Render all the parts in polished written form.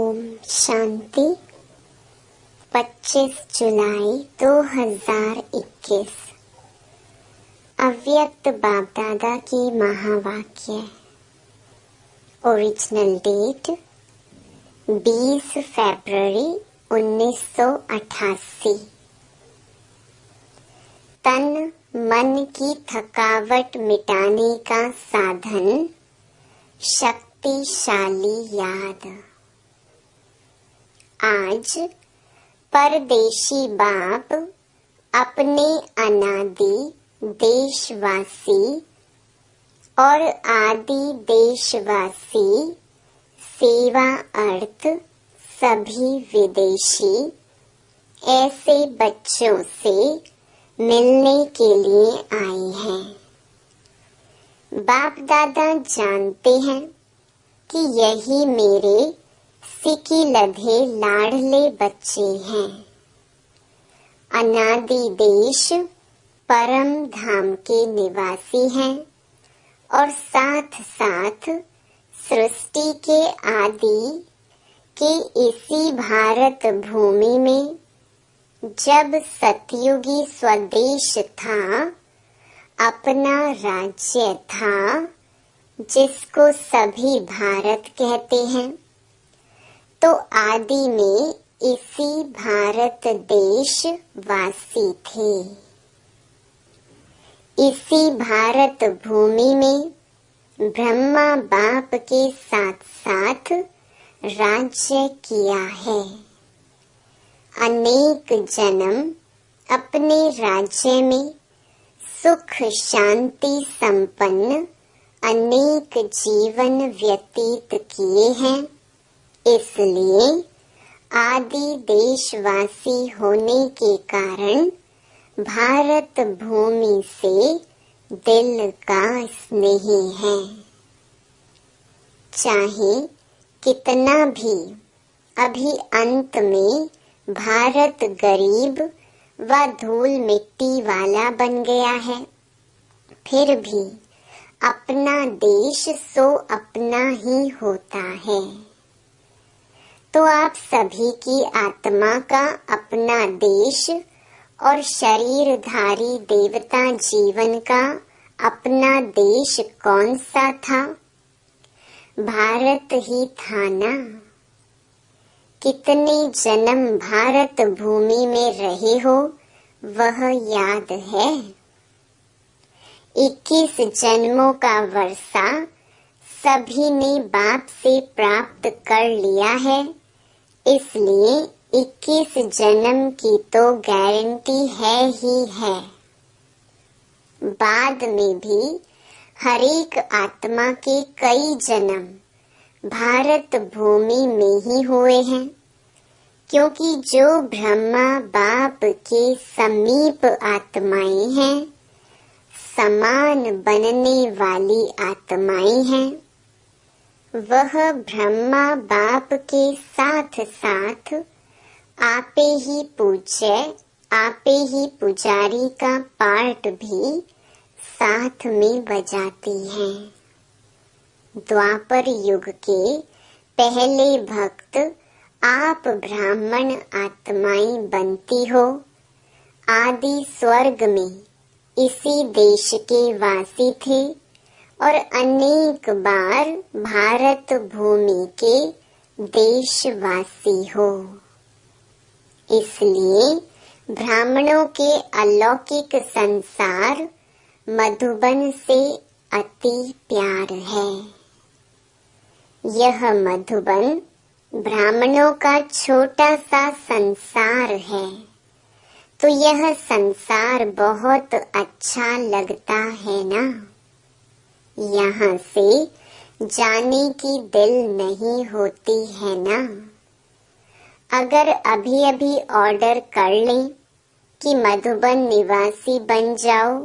ओम शांति। 25 जुलाई 2021 अव्यक्त बाप दादा की महावाक्य। ओरिजिनल डेट 20 फरवरी 1988। तन मन की थकावट मिटाने का साधन शक्तिशाली याद। आज परदेशी बाप अपने अनादि देशवासी और आदि देशवासी सेवा अर्थ सभी विदेशी ऐसे बच्चों से मिलने के लिए आए हैं। बाप दादा जानते हैं कि यही मेरे सिकी लधे लाडले बच्चे हैं। अनादि देश परम धाम के निवासी हैं और साथ साथ सृष्टि के आदि के इसी भारत भूमि में जब सतयुगी स्वदेश था, अपना राज्य था जिसको सभी भारत कहते हैं, तो आदि में इसी भारत देश वासी थे। इसी भारत भूमि में ब्रह्मा बाप के साथ साथ राज्य किया है। अनेक जन्म अपने राज्य में सुख शांति संपन्न अनेक जीवन व्यतीत किए हैं। इसलिए आदि देशवासी होने के कारण भारत भूमि से दिल का स्नेही है। चाहे कितना भी अभी अंत में भारत गरीब व धूल मिट्टी वाला बन गया है, फिर भी अपना देश सो अपना ही होता है। तो आप सभी की आत्मा का अपना देश और शरीरधारी देवता जीवन का अपना देश कौन सा था? भारत ही था ना। कितने जन्म भारत भूमि में रहे हो वह याद है। 21 जन्मों का वर्षा सभी ने बाप से प्राप्त कर लिया है। इसलिए 21 जन्म की तो गारंटी है ही है। बाद में भी हरेक आत्मा के कई जन्म भारत भूमि में ही हुए हैं, क्योंकि जो ब्रह्मा बाप के समीप आत्माएं हैं, समान बनने वाली आत्माएं हैं, वह ब्रह्मा बाप के साथ साथ आपे ही पूज्य आपे ही पुजारी का पार्ट भी साथ में बजाती हैं। द्वापर युग के पहले भक्त आप ब्राह्मण आत्माएं बनती हो। आदि स्वर्ग में इसी देश के वासी थे और अनेक बार भारत भूमि के देशवासी हो। इसलिए ब्राह्मणों के अलौकिक संसार मधुबन से अति प्यार है। यह मधुबन ब्राह्मणों का छोटा सा संसार है, तो यह संसार बहुत अच्छा लगता है ना। यहाँ से जाने की दिल नहीं होती है ना। अगर अभी अभी ऑर्डर कर लें कि मधुबन निवासी बन जाओ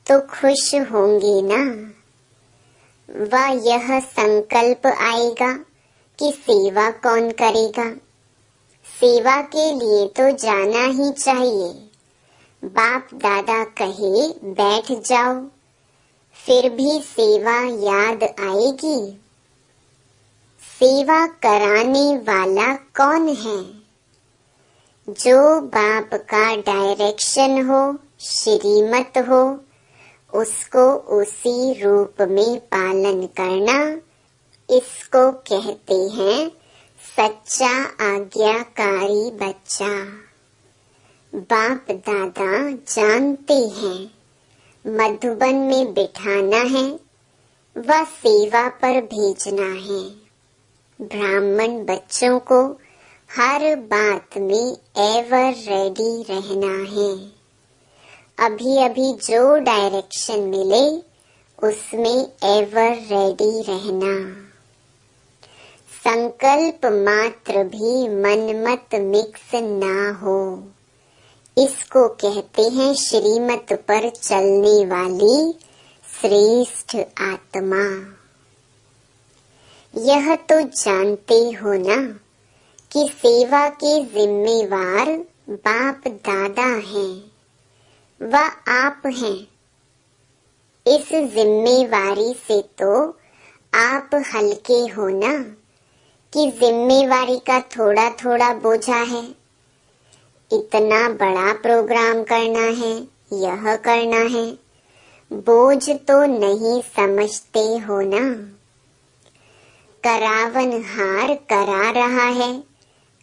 तो खुश होंगे ना। व यह संकल्प आएगा कि सेवा कौन करेगा। सेवा के लिए तो जाना ही चाहिए। बाप दादा कहे बैठ जाओ, फिर भी सेवा याद आएगी। सेवा कराने वाला कौन है? जो बाप का डायरेक्शन हो, श्रीमत हो, उसको उसी रूप में पालन करना, इसको कहते हैं सच्चा आज्ञाकारी बच्चा। बाप दादा जानते हैं मधुबन में बिठाना है व सेवा पर भेजना है। ब्राह्मण बच्चों को हर बात में एवर रेडी रहना है। अभी अभी जो डायरेक्शन मिले उसमें एवर रेडी रहना। संकल्प मात्र भी मन मत मिक्स ना हो, इसको कहते हैं श्रीमत पर चलने वाली श्रेष्ठ आत्मा। यह तो जानते हो ना कि सेवा के जिम्मेवार बाप दादा हैं व आप हैं। इस जिम्मेवारी से तो आप हल्के हो ना कि जिम्मेवारी का थोड़ा थोड़ा बोझा है। इतना बड़ा प्रोग्राम करना है, यह करना है, बोझ तो नहीं समझते हो ना। करावनहार करा रहा है,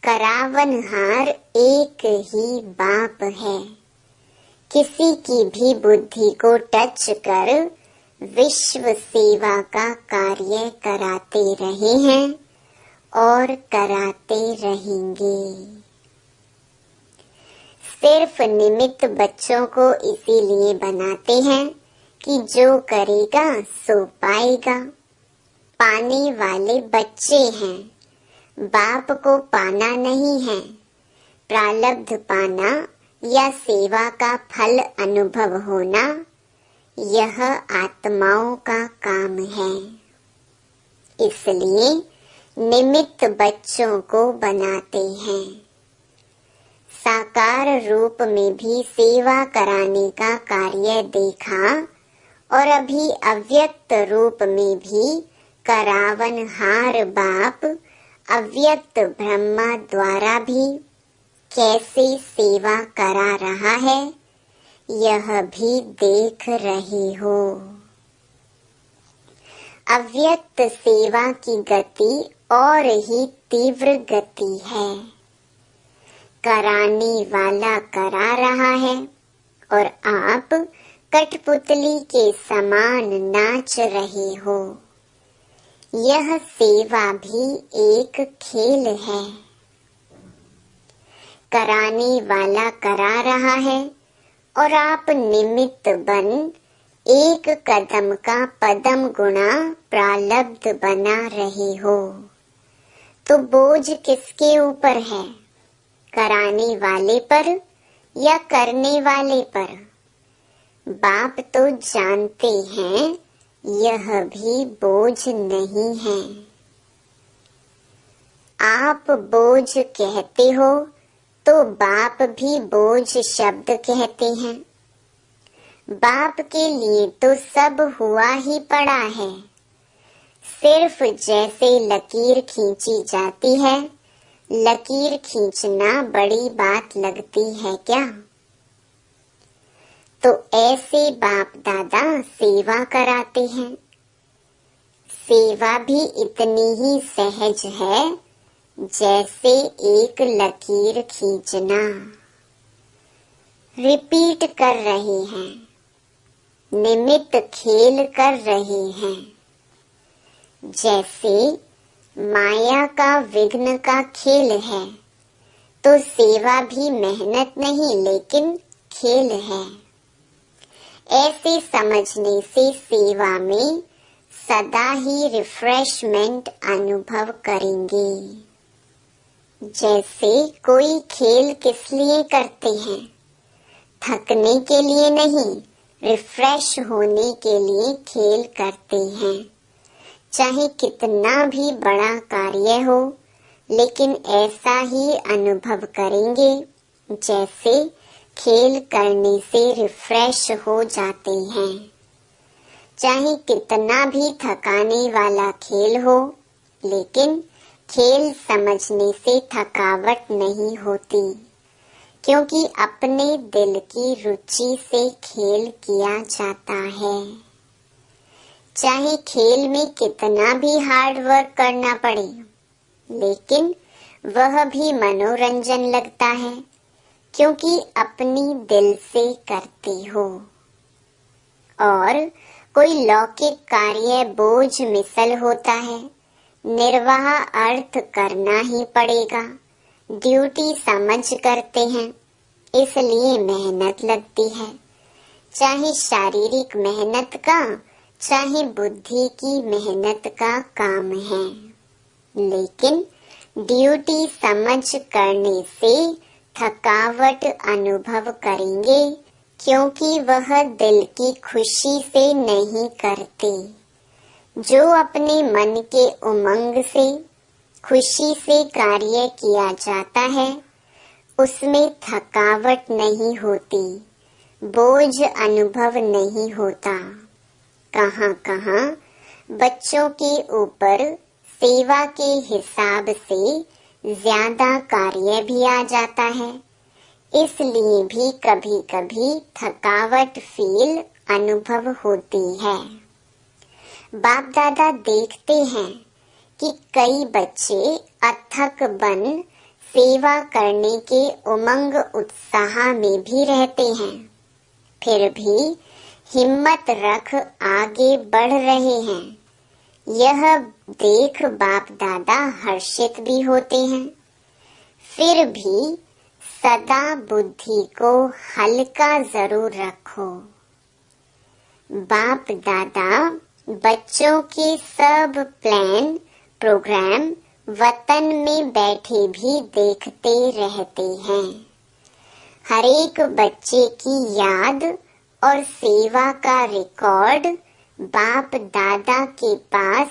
करावनहार एक ही बाप है। किसी की भी बुद्धि को टच कर विश्व सेवा का कार्य कराते रहे हैं और कराते रहेंगे। सिर्फ निमित्त बच्चों को इसीलिए बनाते हैं कि जो करेगा सो पाएगा। पाने वाले बच्चे हैं, बाप को पाना नहीं है। प्रारब्ध पाना या सेवा का फल अनुभव होना, यह आत्माओं का काम है। इसलिए निमित्त बच्चों को बनाते हैं। साकार रूप में भी सेवा कराने का कार्य देखा और अभी अव्यक्त रूप में भी करावनहार बाप अव्यक्त ब्रह्मा द्वारा भी कैसे सेवा करा रहा है, यह भी देख रहे हो। अव्यक्त सेवा की गति और ही तीव्र गति है। कराने वाला करा रहा है और आप कठपुतली के समान नाच रहे हो। यह सेवा भी एक खेल है। कराने वाला करा रहा है और आप निमित्त बन एक कदम का पदम गुणा प्रारब्ध बना रहे हो। तो बोझ किसके ऊपर है? कराने वाले पर या करने वाले पर? बाप तो जानते हैं यह भी बोझ नहीं है। आप बोझ कहते हो तो बाप भी बोझ शब्द कहते हैं। बाप के लिए तो सब हुआ ही पड़ा है। सिर्फ जैसे लकीर खींची जाती है, लकीर खींचना बड़ी बात लगती है क्या? तो ऐसे बाप दादा सेवा कराते हैं। सेवा भी इतनी ही सहज है जैसे एक लकीर खींचना। रिपीट कर रहे हैं, निमित्त खेल कर रहे हैं। जैसे माया का विघ्न का खेल है, तो सेवा भी मेहनत नहीं लेकिन खेल है। ऐसे समझने से सेवा में सदा ही रिफ्रेशमेंट अनुभव करेंगे। जैसे कोई खेल किस लिए करते हैं? थकने के लिए नहीं, रिफ्रेश होने के लिए खेल करते हैं। चाहे कितना भी बड़ा कार्य हो, लेकिन ऐसा ही अनुभव करेंगे जैसे खेल करने से रिफ्रेश हो जाते हैं। चाहे कितना भी थकाने वाला खेल हो, लेकिन खेल समझने से थकावट नहीं होती, क्योंकि अपने दिल की रुचि से खेल किया जाता है। चाहे खेल में कितना भी हार्ड वर्क करना पड़े, लेकिन वह भी मनोरंजन लगता है, क्योंकि अपनी दिल से करते हो। और कोई लौकिक कार्य बोझ मिसल होता है, निर्वाह अर्थ करना ही पड़ेगा, ड्यूटी समझ करते हैं, इसलिए मेहनत लगती है। चाहे शारीरिक मेहनत का, चाहे बुद्धि की मेहनत का काम है, लेकिन ड्यूटी समझ करने से थकावट अनुभव करेंगे, क्योंकि वह दिल की खुशी से नहीं करते। जो अपने मन के उमंग से, खुशी से कार्य किया जाता है, उसमें थकावट नहीं होती, बोझ अनुभव नहीं होता। कहाँ-कहाँ बच्चों के ऊपर सेवा के हिसाब से ज्यादा कार्य भी आ जाता है, इसलिए भी कभी-कभी थकावट फील अनुभव होती है। बाप दादा देखते हैं कि कई बच्चे अथक बन सेवा करने के उमंग उत्साह में भी रहते हैं, फिर भी हिम्मत रख आगे बढ़ रहे हैं। यह देख बाप दादा हर्षित भी होते हैं। फिर भी सदा बुद्धि को हल्का जरूर रखो। बाप दादा बच्चों के सब प्लान प्रोग्राम वतन में बैठे भी देखते रहते हैं। हर एक बच्चे की याद और सेवा का रिकॉर्ड बाप दादा के पास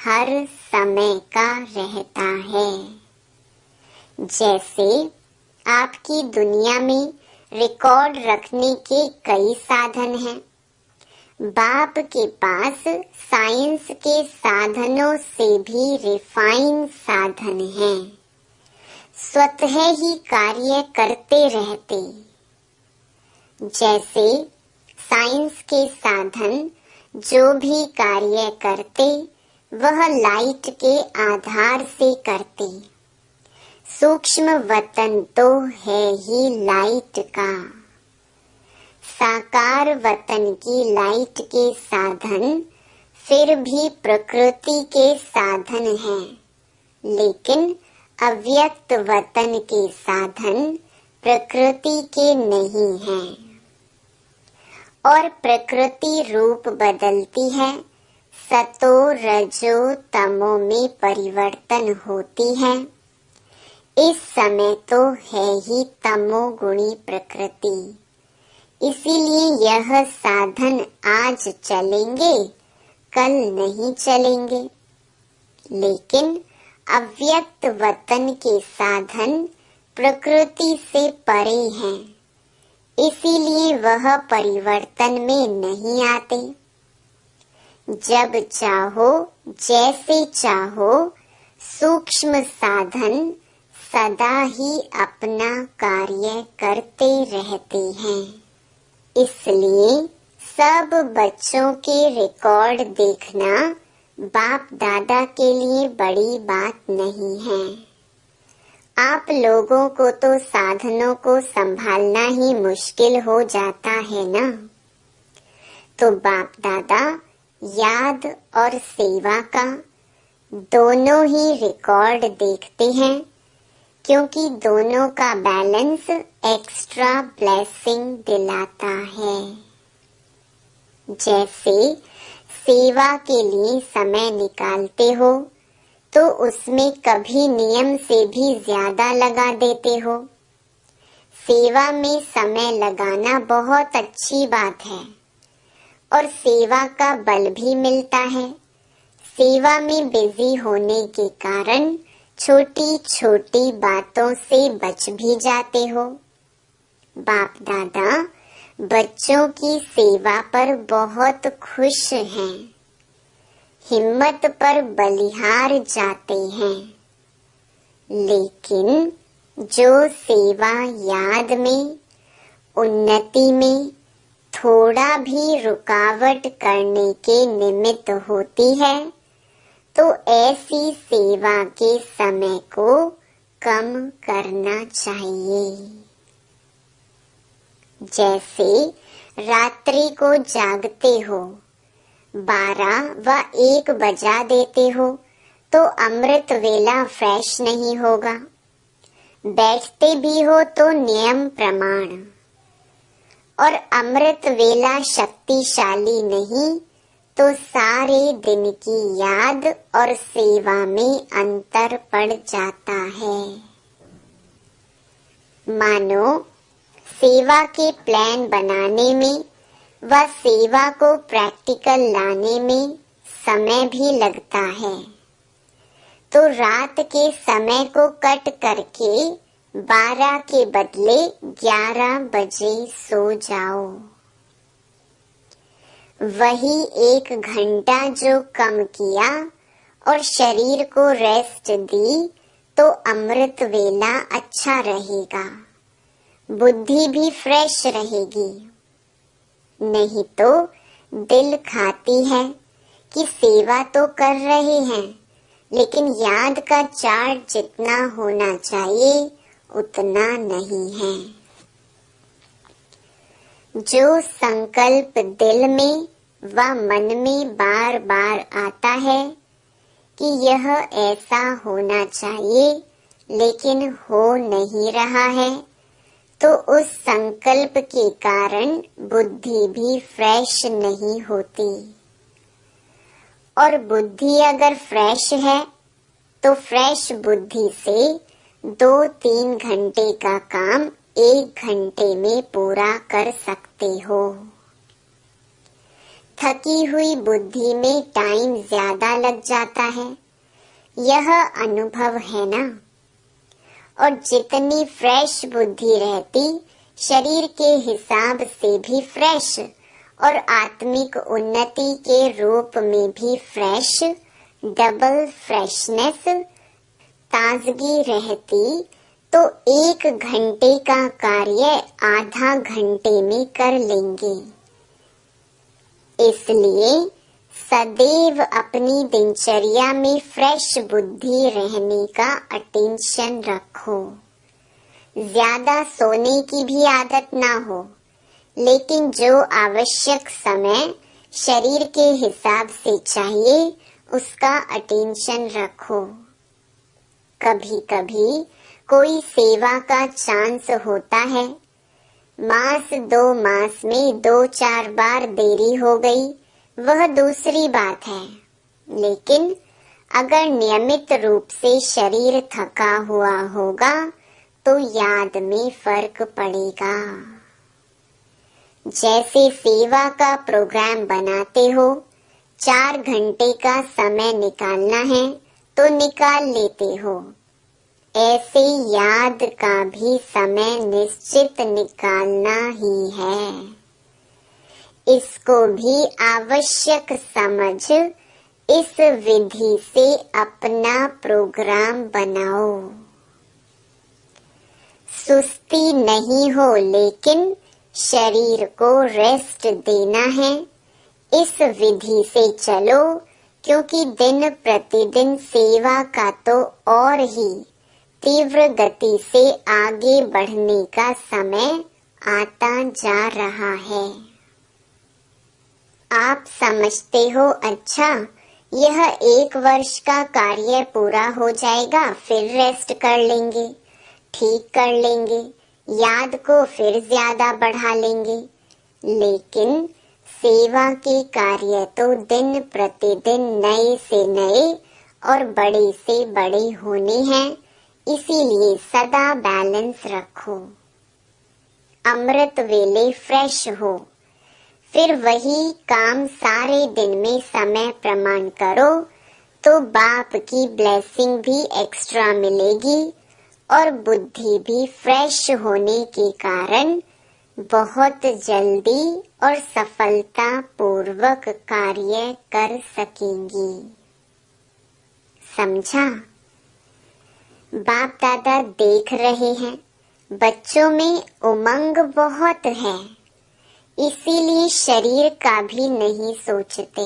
हर समय का रहता है। जैसे आपकी दुनिया में रिकॉर्ड रखने के कई साधन हैं, बाप के पास साइंस के साधनों से भी रिफाइन साधन हैं, स्वतः ही कार्य करते रहते। जैसे साइंस के साधन जो भी कार्य करते, वह लाइट के आधार से करते। सूक्ष्म वतन तो है ही लाइट का। साकार वतन की लाइट के साधन फिर भी प्रकृति के साधन हैं, लेकिन अव्यक्त वतन के साधन प्रकृति के नहीं हैं। और प्रकृति रूप बदलती है, सतो रजो तमो में परिवर्तन होती है। इस समय तो है ही तमोगुणी प्रकृति, इसीलिए यह साधन आज चलेंगे, कल नहीं चलेंगे। लेकिन अव्यक्त वतन के साधन प्रकृति से परे हैं, इसीलिए वह परिवर्तन में नहीं आते। जब चाहो, जैसे चाहो, सूक्ष्म साधन सदा ही अपना कार्य करते रहते हैं। इसलिए सब बच्चों के रिकॉर्ड देखना बाप दादा के लिए बड़ी बात नहीं है। आप लोगों को तो साधनों को संभालना ही मुश्किल हो जाता है ना, तो बाप दादा याद और सेवा का दोनों ही रिकॉर्ड देखते हैं, क्योंकि दोनों का बैलेंस एक्स्ट्रा ब्लेसिंग दिलाता है। जैसे सेवा के लिए समय निकालते हो, तो उसमें कभी नियम से भी ज्यादा लगा देते हो। सेवा में समय लगाना बहुत अच्छी बात है और सेवा का बल भी मिलता है। सेवा में बिजी होने के कारण छोटी छोटी बातों से बच भी जाते हो। बाप दादा बच्चों की सेवा पर बहुत खुश हैं। हिम्मत पर बलिहार जाते हैं, लेकिन जो सेवा याद में, उन्नति में थोड़ा भी रुकावट करने के निमित्त होती है, तो ऐसी सेवा के समय को कम करना चाहिए। जैसे रात्रि को जागते हो, 12 व 1 बजा देते हो तो अमृत वेला फ्रेश नहीं होगा। बैठते भी हो तो नियम प्रमाण, और अमृत वेला शक्तिशाली नहीं तो सारे दिन की याद और सेवा में अंतर पड़ जाता है। मानो सेवा के प्लान बनाने में व सेवा को प्रैक्टिकल लाने में समय भी लगता है, तो रात के समय को कट करके 12 के बदले 11 बजे सो जाओ। वही 1 घंटा जो कम किया और शरीर को रेस्ट दी तो अमृत वेला अच्छा रहेगा, बुद्धि भी फ्रेश रहेगी। नहीं तो दिल खाती है कि सेवा तो कर रहे हैं, लेकिन याद का चार्ट जितना होना चाहिए उतना नहीं है। जो संकल्प दिल में व मन में बार बार आता है कि यह ऐसा होना चाहिए, लेकिन हो नहीं रहा है, तो उस संकल्प के कारण बुद्धि भी फ्रेश नहीं होती। और बुद्धि अगर फ्रेश है तो फ्रेश बुद्धि से 2-3 घंटे का काम 1 घंटे में पूरा कर सकते हो। थकी हुई बुद्धि में टाइम ज्यादा लग जाता है, यह अनुभव है ना। और जितनी फ्रेश बुद्धि रहती, शरीर के हिसाब से भी फ्रेश और आत्मिक उन्नति के रूप में भी फ्रेश, डबल फ्रेशनेस, ताजगी रहती, तो 1 घंटे का कार्य आधा घंटे में कर लेंगे। इसलिए सदैव अपनी दिनचर्या में फ्रेश बुद्धि रहने का अटेंशन रखो। ज्यादा सोने की भी आदत ना हो, लेकिन जो आवश्यक समय शरीर के हिसाब से चाहिए उसका अटेंशन रखो। कभी कभी कोई सेवा का चांस होता है, मास 2 मास में 2-4 बार देरी हो गई, वह दूसरी बात है, लेकिन अगर नियमित रूप से शरीर थका हुआ होगा तो याद में फर्क पड़ेगा। जैसे सेवा का प्रोग्राम बनाते हो, 4 घंटे का समय निकालना है तो निकाल लेते हो, ऐसे याद का भी समय निश्चित निकालना ही है। इसको भी आवश्यक समझ इस विधि से अपना प्रोग्राम बनाओ। सुस्ती नहीं हो, लेकिन शरीर को रेस्ट देना है, इस विधि से चलो, क्योंकि दिन प्रतिदिन सेवा का तो और ही तीव्र गति से आगे बढ़ने का समय आता जा रहा है। आप समझते हो, अच्छा यह 1 वर्ष का कार्य पूरा हो जाएगा, फिर रेस्ट कर लेंगे, ठीक कर लेंगे, याद को फिर ज्यादा बढ़ा लेंगे। लेकिन सेवा के कार्य तो दिन प्रतिदिन नए से नए और बड़े से बड़े होने हैं, इसीलिए सदा बैलेंस रखो। अमृत वेले फ्रेश हो, फिर वही काम सारे दिन में समय प्रमाण करो, तो बाप की ब्लेसिंग भी एक्स्ट्रा मिलेगी और बुद्धि भी फ्रेश होने के कारण बहुत जल्दी और सफलता पूर्वक कार्य कर सकेंगी। समझा? बाप दादा देख रहे हैं बच्चों में उमंग बहुत है, इसीलिए शरीर का भी नहीं सोचते।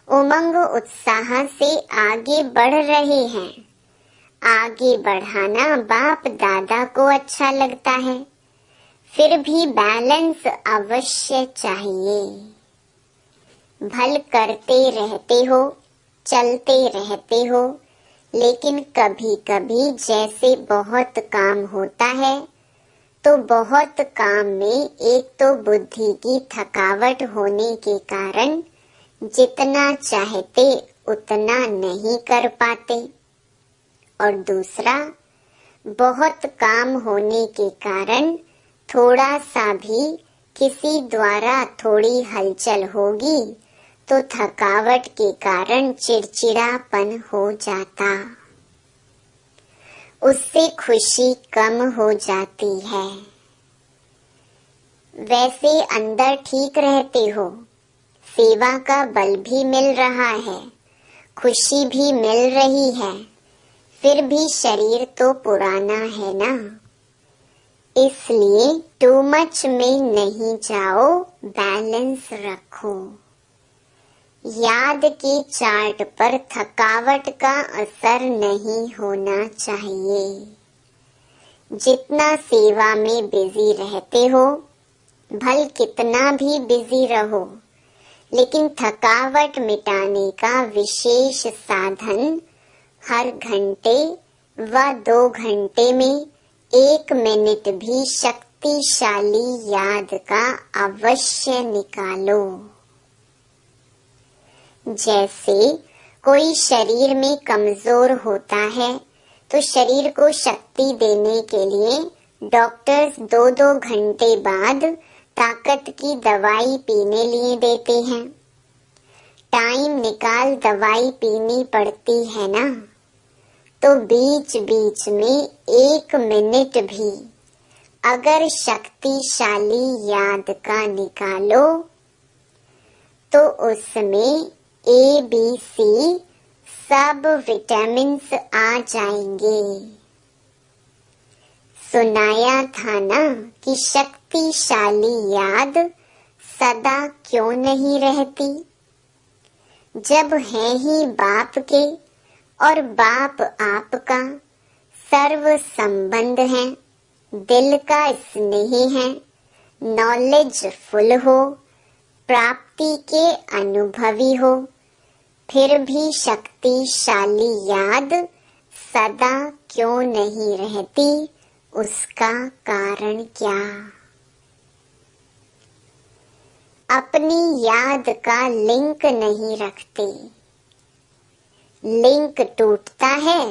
उमंग उत्साह से आगे बढ़ रहे हैं। आगे बढ़ाना बाप दादा को अच्छा लगता है, फिर भी बैलेंस अवश्य चाहिए। भल करते रहते हो, चलते रहते हो, लेकिन कभी कभी जैसे बहुत काम होता है तो बहुत काम में एक तो बुद्धि की थकावट होने के कारण जितना चाहते उतना नहीं कर पाते, और दूसरा बहुत काम होने के कारण थोड़ा सा भी किसी द्वारा थोड़ी हलचल होगी तो थकावट के कारण चिड़चिड़ापन हो जाता, उससे खुशी कम हो जाती है। वैसे अंदर ठीक रहते हो, सेवा का बल भी मिल रहा है, खुशी भी मिल रही है, फिर भी शरीर तो पुराना है ना, इसलिए टू मच में नहीं जाओ, बैलेंस रखो। याद के चार्ट पर थकावट का असर नहीं होना चाहिए। जितना सेवा में बिजी रहते हो, भल कितना भी बिजी रहो, लेकिन थकावट मिटाने का विशेष साधन हर घंटे व 2 घंटे में 1 मिनट भी शक्तिशाली याद का अवश्य निकालो। जैसे कोई शरीर में कमजोर होता है तो शरीर को शक्ति देने के लिए डॉक्टर्स 2-2 घंटे बाद ताकत की दवाई पीने लिए देते हैं। टाइम निकाल दवाई पीनी पड़ती है ना, तो बीच बीच में 1 मिनट भी अगर शक्तिशाली याद का निकालो तो उसमें ABC सब विटामिन्स आ जाएंगे। सुनाया था ना कि शक्तिशाली याद सदा क्यों नहीं रहती, जब है ही बाप के और बाप आपका सर्व संबंध है, दिल का स्नेह है, नॉलेज फुल हो, प्राप्ति के अनुभवी हो, फिर भी शक्तिशाली याद सदा क्यों नहीं रहती, उसका कारण क्या? अपनी याद का लिंक नहीं रखते। लिंक टूटता है,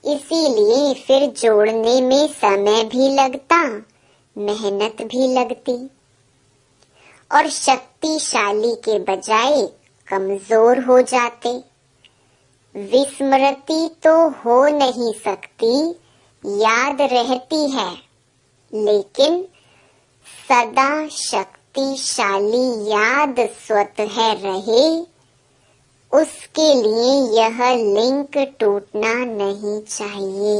इसीलिए फिर जोड़ने में समय भी लगता, मेहनत भी लगती, और शक्तिशाली के बजाय कमजोर हो जाते। विस्मृति तो हो नहीं सकती, याद रहती है, लेकिन सदा शक्तिशाली याद स्वतः रहे, उसके लिए यह लिंक टूटना नहीं चाहिए।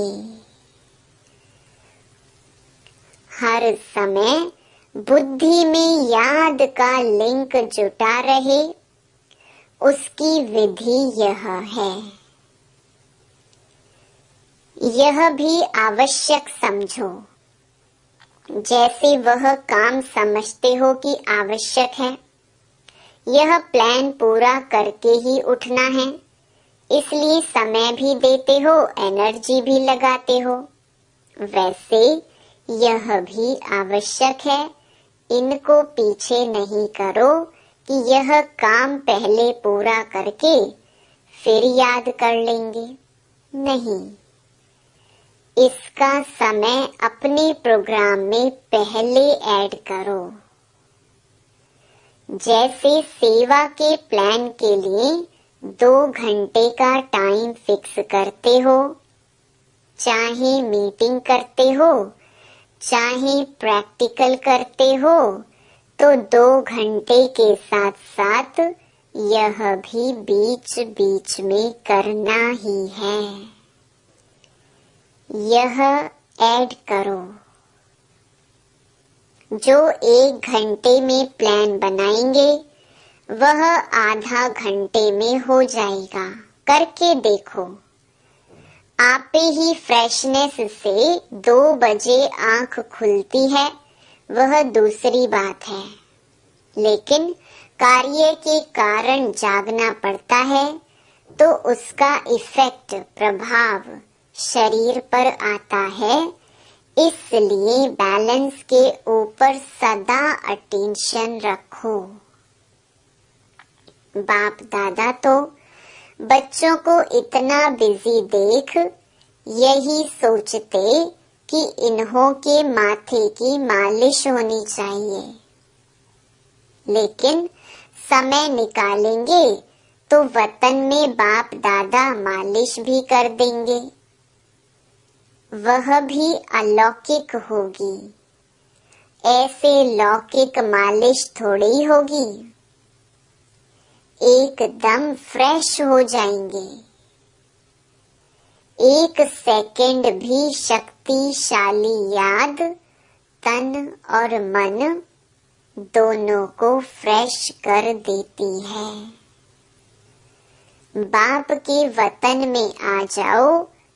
हर समय बुद्धि में याद का लिंक जुटा रहे, उसकी विधि यह है। यह भी आवश्यक समझो, जैसे वह काम समझते हो कि आवश्यक है, यह प्लान पूरा करके ही उठना है, इसलिए समय भी देते हो, एनर्जी भी लगाते हो। वैसे यह भी आवश्यक है, इनको पीछे नहीं करो कि यह काम पहले पूरा करके फिर याद कर लेंगे, नहीं, इसका समय अपने प्रोग्राम में पहले ऐड करो। जैसे सेवा के प्लान के लिए 2 घंटे का टाइम फिक्स करते हो, चाहे मीटिंग करते हो, चाहे प्रैक्टिकल करते हो, तो 2 घंटे के साथ साथ यह भी बीच बीच में करना ही है। यह ऐड करो। जो 1 घंटे में प्लान बनाएंगे वह आधा घंटे में हो जाएगा। करके देखो। आपे ही फ्रेशनेस से 2 बजे आंख खुलती है वह दूसरी बात है, लेकिन कार्य के कारण जागना पड़ता है तो उसका इफेक्ट प्रभाव शरीर पर आता है। इसलिए बैलेंस के ऊपर सदा अटेंशन रखो। बाप दादा तो बच्चों को इतना बिजी देख यही सोचते कि इन्हों के माथे की मालिश होनी चाहिए, लेकिन समय निकालेंगे तो वतन में बाप दादा मालिश भी कर देंगे। वह भी अलौकिक होगी, ऐसे लौकिक मालिश थोड़ी होगी। एकदम फ्रेश हो जाएंगे। 1 सेकंड भी शक्तिशाली याद तन और मन दोनों को फ्रेश कर देती है। बाप के वतन में आ जाओ।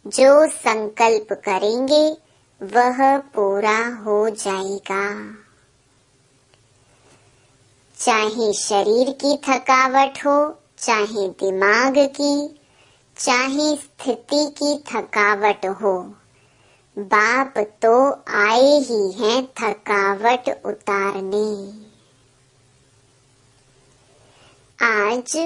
जो संकल्प करेंगे वह पूरा हो जाएगा। चाहे शरीर की थकावट हो, चाहे दिमाग की, चाहे स्थिति की थकावट हो, बाप तो आए ही हैं थकावट उतारने। आज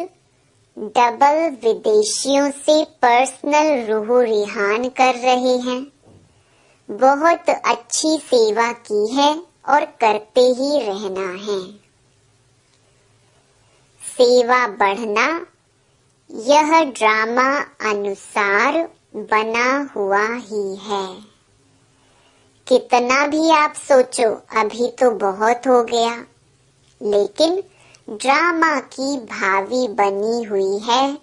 डबल विदेशियों से पर्सनल रूह रिहान कर रहे हैं। बहुत अच्छी सेवा की है और करते ही रहना है। सेवा बढ़ना यह ड्रामा अनुसार बना हुआ ही है। कितना भी आप सोचो अभी तो बहुत हो गया, लेकिन ड्रामा की भावी बनी हुई है,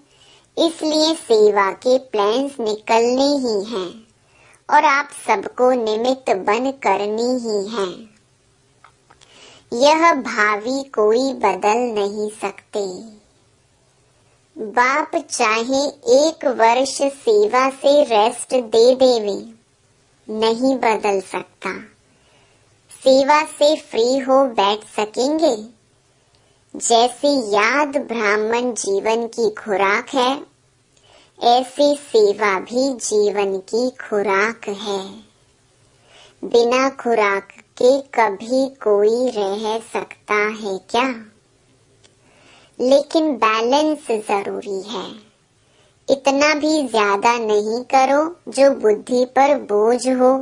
इसलिए सेवा के प्लान्स निकलने ही हैं और आप सबको निमित्त बन करनी ही हैं। यह भावी कोई बदल नहीं सकते। बाप चाहे 1 वर्ष सेवा से रेस्ट दे देवे, नहीं बदल सकता। सेवा से फ्री हो बैठ सकेंगे। जैसे याद ब्राह्मण जीवन की खुराक है, ऐसे सेवा भी जीवन की खुराक है। बिना खुराक के कभी कोई रह सकता है क्या? लेकिन बैलेंस जरूरी है। इतना भी ज्यादा नहीं करो जो बुद्धि पर बोझ हो,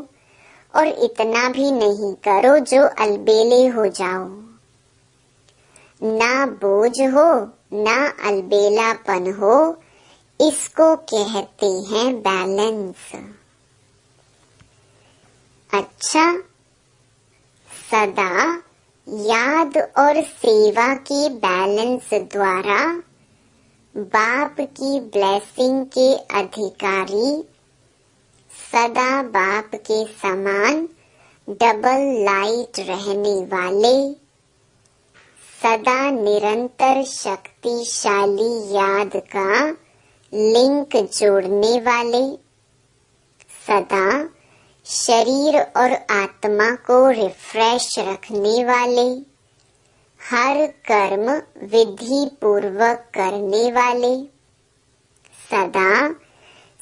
और इतना भी नहीं करो जो अलबेले हो जाओ। ना बोझ हो ना अलबेलापन हो, इसको कहते हैं बैलेंस। अच्छा, सदा याद और सेवा के बैलेंस द्वारा बाप की ब्लेसिंग के अधिकारी, सदा बाप के समान डबल लाइट रहने वाले, सदा निरंतर शक्तिशाली याद का लिंक जोड़ने वाले, सदा शरीर और आत्मा को रिफ्रेश रखने वाले, हर कर्म विधि पूर्वक करने वाले, सदा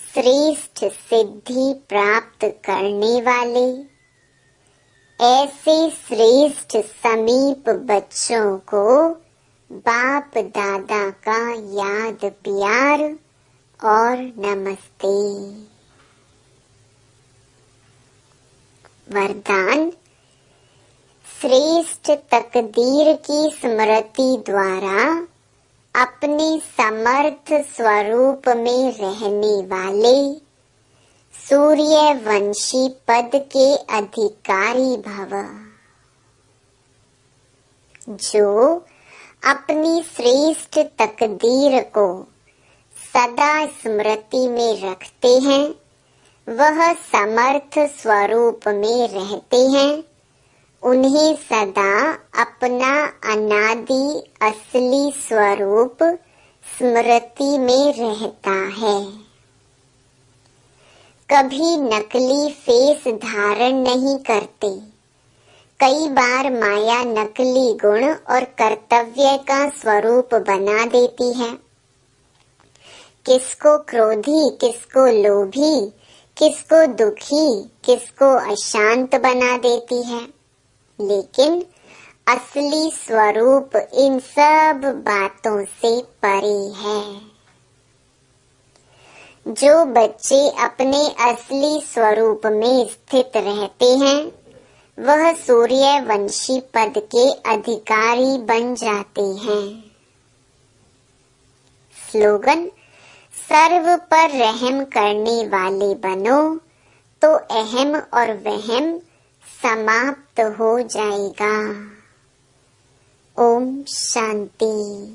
श्रेष्ठ सिद्धि प्राप्त करने वाले, ऐसे श्रेष्ठ समीप बच्चों को बाप दादा का याद प्यार और नमस्ते। वरदान, श्रेष्ठ तकदीर की स्मृति द्वारा अपने समर्थ स्वरूप में रहने वाले सूर्यवंशी पद के अधिकारी भव। जो अपनी श्रेष्ठ तकदीर को सदा स्मृति में रखते हैं, वह समर्थ स्वरूप में रहते हैं। उन्हें सदा अपना अनादि असली स्वरूप स्मृति में रहता है। कभी नकली फेस धारण नहीं करते। कई बार माया नकली गुण और कर्तव्य का स्वरूप बना देती है। किसको क्रोधी, किसको लोभी, किसको दुखी, किसको अशांत बना देती है। लेकिन असली स्वरूप इन सब बातों से परे है। जो बच्चे अपने असली स्वरूप में स्थित रहते हैं, वह सूर्यवंशी पद के अधिकारी बन जाते हैं। स्लोगन: सर्व पर रहम करने वाले बनो तो अहम और वहम समाप्त हो जाएगा। ओम शांति।